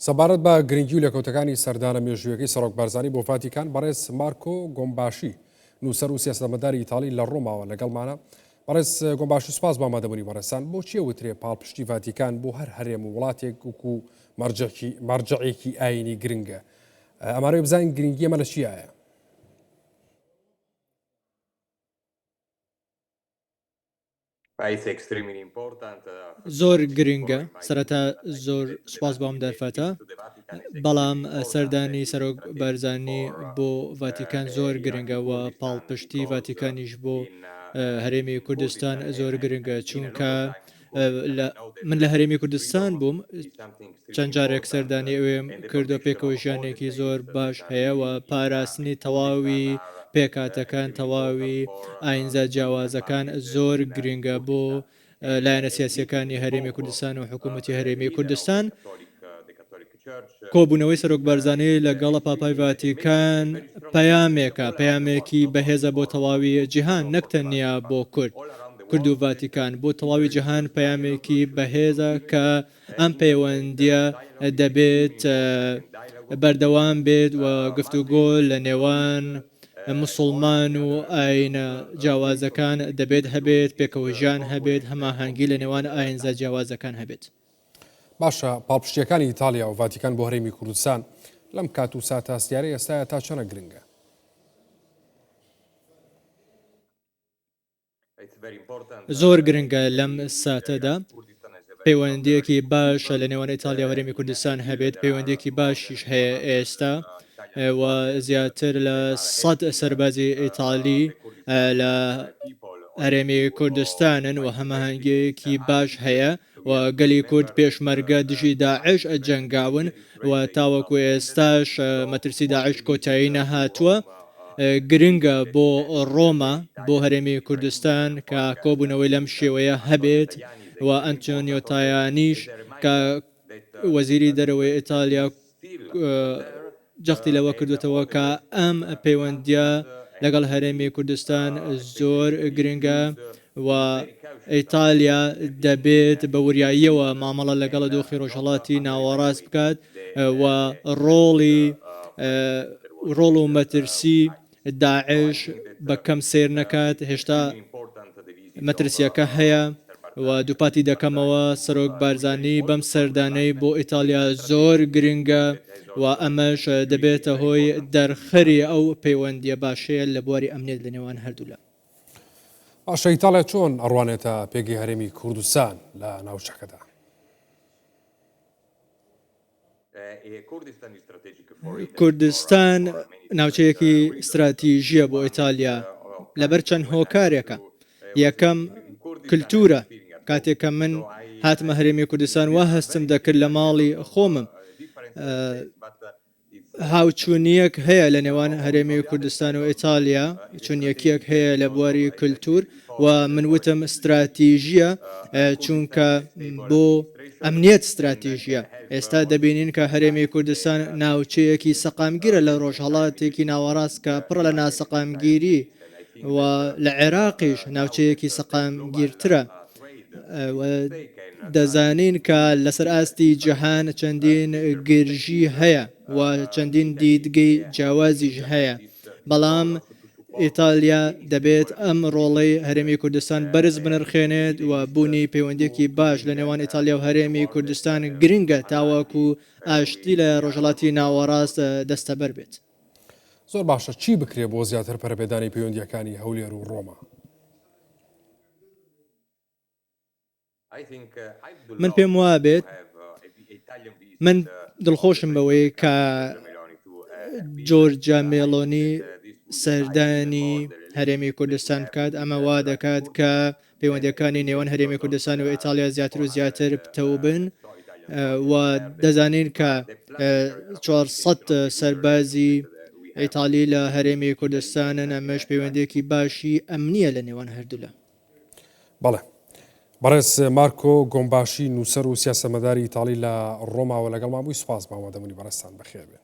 سەبارەت بە گرنگی و لەکەوتەکانی سەردانە مێژوویەکەی سەرۆک بەرزانی بۆ ڤاتیکان بەڕێز مارکۆ گۆمباشی نووسەر و سیاسەتمەداری ئیتاڵی لە ڕۆماوە لەگەڵمانە. بەڕێز گۆمباشی سوپاس بۆ ئامادەبوونی بەڕێستان. بۆچی وترێ پاڵپشتی ڤاتیکان بۆ هەر هەرێم و وڵاتێک وەکو مەرجەعێکی ئاینی گرنگە؟ ئەمارەی بزانین گرنگی ئەمە لە چیایە؟ زۆر گرنگە. سەرەتا زۆر سوپاس بۆم دەرفەتە، بەڵام سەردانی سەرۆک بەرزانی بۆ ڤاتیکان زۆر گرنگە و پاڵپشتی ڤاتیکانیش بۆ هەرێمی کوردستان زۆر گرنگە، چونکە من لە هەرێمی کوردستان بووم، چەند جارێک سەردانی ئەوێم کردو، پێکەوە ژیانێکی زۆر باش هەیە و پاراستنی تەواوی پێکاتەکان، تەواوی ئاینزە جیاوازەکان زۆر گرنگە بۆ لایەنە سیاسیەکانی هەرێمی کوردستان و حکوومەتی هەرێمی کوردستان. کۆبوونەوەی سەرۆک بەرزانی لەگەڵە پاپای ڤاتیکان پەیامێکە، پەیامێکی بەهێزە بۆ تەواوی جیهان، نەک تەنیا بۆ کورد و ڤاتیکان، بۆ تەواوی جیهان پەیامێکی بەهێزە کە ئەم پەیوەندیە دەبێت بەردەوام بێت و گفتوگۆ لە نێوان مسلمان و ئاینە جیاوازەکان دەبێت هەبێت، پێکەوەژیان هەبێت، هەماهەنگی لە نێوان ئاینزە جیاوازەکان هەبێت. باشە، پاڵپشتیەکانی ئیتالیا و ڤاتیکان بۆ هەرێمی کوردستان لەم کات و ساتاسیارە ئێستاە تا چەنە گرنگە؟ زۆر گرنگە لەم ساتەدا. پەیوەندیەکی باشە لە نێوان ئیتالیا و هەرێمی کوردستان هەبێت، پەیوەندێکی باشیش هەیە ئێستا و زیاتر لە 100 سەربازی ئیتالی لە هەرێمی کوردستانن و هەماهەنگێکی باش هەیە و گەلی کورد پێشمەرگە دژی داعش جەنگاون و تاوەکو ئێستاش مەترسی داعش کۆتایی نەهاتووە. گرنگە بۆ ڕۆما، بۆ هەرێمی کوردستان کە کۆبوونەوەی لەم شێوەیە هەبێت و ئەنتۆنیۆ تایانیش کە وەزیری دەرەوەی ئیتالیا جەختی لەوە کردوێتەوە کە ئەم پەیوەندیە لەگەڵ هەرێمی کوردستان زۆر گرنگە و ئیتالیا دەبێت بە وریاییەوە مامەڵە لەگەڵە دۆخی ڕۆژهەڵاتی ناوەڕاست بکات و ڕۆڵ و مەترسی داعش بەکەم سیر نەکات. هێشتا مەترسیەکە هەیە و دووپاتی دەکەمەوە. سەرۆک بارزانی بەم سەردانەی بۆ ئیتالیا زۆر گرنگە و ئەمەش دەبێتە هۆی دەرخەری ئەو پەیوەندیە باشەیە لە بواری ئەمنیەت لە نێوان هەردوولا. باشە، ئیتالیا چۆن ئەڕوانێتە پێگەی هەرێمی کوردستان لە ناوچەکەدا؟ کوردستان ناوچەیەکی استراتیژیە بۆ ئیتالیا لەبەر چەند هۆکارێکە. یەکەم کللتورە. کاتێککە من هاتمە هەرێمی کوردستان وا هەستم دەکرد لە ماڵی خۆمم، هاوچوونیەک هەیە لە نێوان هەرێمی کوردستان و ئیتالیا، چونیەکیەک هەیە لە بواری کللتور و من وتم استراتیژیە، چونکە بۆ ئەمنیەت استراتیژیە. ئێستا دەبینین کە هەرێمی کوردستان ناوچەیەکی سەقامگیرە لە ڕۆژهەڵاتێکی ناوەڕاست کە پڕە لە ناسەقامگیری و لە عێراقیش ناوچەیەکی سەقامگیرترە. دەزانین کە لەسەر ئاستی جەهان چەندین گرژی هەیە و چەندین دیدگەی جیاوازیش هەیە، بەڵام ئیتالیا دەبێت ئەم ڕۆڵەی هەرێمی کوردستان بەرز بنرخێنێت و بوونی پەیوەندێکی باش لە نێوان ئیتالیا و هەرێمی کوردستان گرنگە تاواکو ئاشتی لە ڕۆژهەڵاتی ناوەڕاست دەستەبەر بێت. زۆر باشە، چی بکرێ بۆ زیاتر پەرەپێدانی پەیوەندیەکانی هەولێر و ڕۆما؟ من پێم وایە بێت، من دڵخۆشم بەوەی کە جۆرجیا مێلۆنی سەردانی هەرێمی کوردستان بکات. ئەمە وا دەکات کە پەیوەندیەکانی نێوان هەرێمی کوردستان و ئیتالیا زیاتر و زیاتر بتەو بن و دەزانین کە 400 سەربازی ئیتالی لە هەرێمی کوردستانن. ئەمەش پەیوەندێکی باشی ئەمنیە لە نێوان هەردوولا. بەڵێ، بەڕێز مارکۆ گۆمباشی نووسەر و سیاسەتمەداری ئیتالی لە ڕۆماوە لەگەڵ مابووی سوپاس بە ئامادەبوونی بەڕێستان. بەخێر بێت.